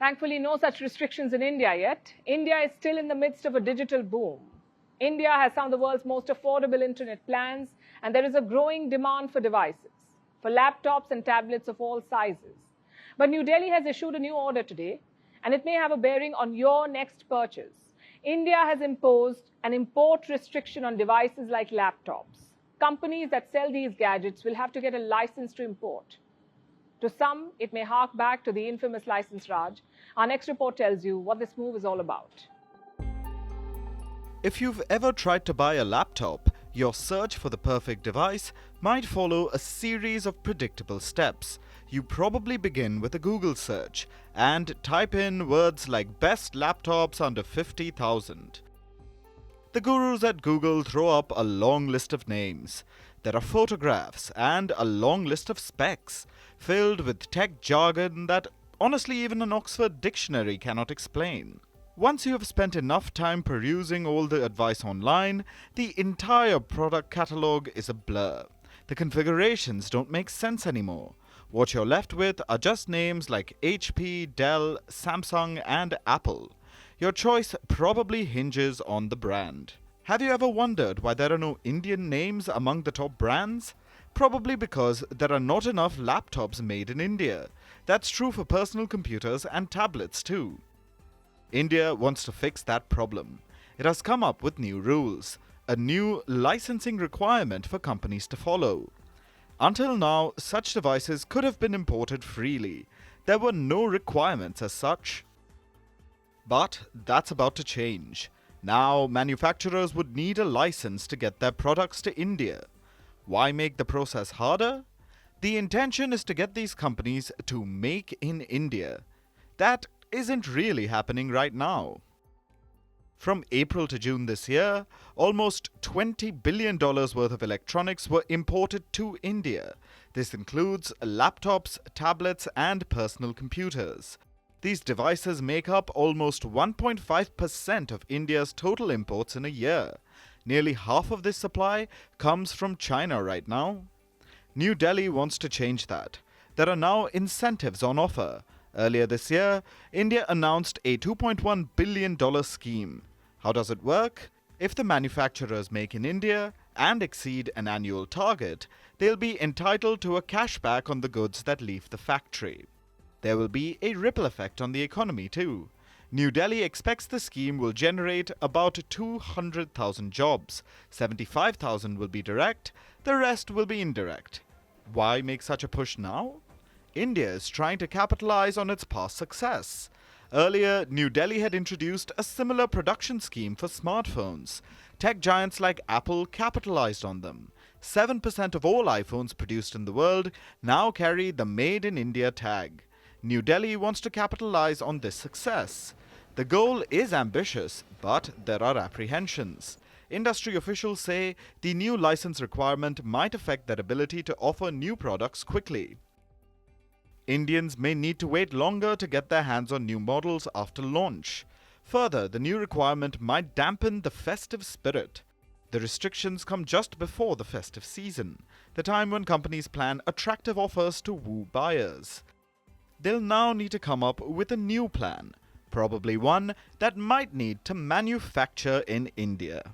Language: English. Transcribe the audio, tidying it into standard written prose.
Thankfully, no such restrictions in India yet. India is still in the midst of a digital boom. India has some of the world's most affordable internet plans, and there is a growing demand for devices, for laptops and tablets of all sizes. But New Delhi has issued a new order today, and it may have a bearing on your next purchase. India has imposed an import restriction on devices like laptops. Companies that sell these gadgets will have to get a license to import. To some, it may hark back to the infamous license Raj. Our next report tells you what this move is all about. If you've ever tried to buy a laptop, your search for the perfect device might follow a series of predictable steps. You probably begin with a Google search and type in words like best laptops under 50,000. The gurus at Google throw up a long list of names. There are photographs and a long list of specs, filled with tech jargon that honestly even an Oxford dictionary cannot explain. Once you have spent enough time perusing all the advice online, the entire product catalogue is a blur. The configurations don't make sense anymore. What you're left with are just names like HP, Dell, Samsung, and Apple. Your choice probably hinges on the brand. Have you ever wondered why there are no Indian names among the top brands? Probably because there are not enough laptops made in India. That's true for personal computers and tablets too. India wants to fix that problem. It has come up with new rules, a new licensing requirement for companies to follow. Until now, such devices could have been imported freely. There were no requirements as such. But that's about to change. Now, manufacturers would need a license to get their products to India. Why make the process harder? The intention is to get these companies to make in India. That isn't really happening right now. From April to June this year, almost $20 billion worth of electronics were imported to India. This includes laptops, tablets, and personal computers. These devices make up almost 1.5% of India's total imports in a year. Nearly half of this supply comes from China right now. New Delhi wants to change that. There are now incentives on offer. Earlier this year, India announced a $2.1 billion scheme. How does it work? If the manufacturers make in India and exceed an annual target, they'll be entitled to a cashback on the goods that leave the factory. There will be a ripple effect on the economy too. New Delhi expects the scheme will generate about 200,000 jobs. 75,000 will be direct, the rest will be indirect. Why make such a push now? India is trying to capitalize on its past success. Earlier, New Delhi had introduced a similar production scheme for smartphones. Tech giants like Apple capitalized on them. 7% of all iPhones produced in the world now carry the Made in India tag. New Delhi wants to capitalize on this success. The goal is ambitious, but there are apprehensions. Industry officials say the new license requirement might affect their ability to offer new products quickly. Indians may need to wait longer to get their hands on new models after launch. Further, the new requirement might dampen the festive spirit. The restrictions come just before the festive season, the time when companies plan attractive offers to woo buyers. They'll now need to come up with a new plan, probably one that might need to manufacture in India.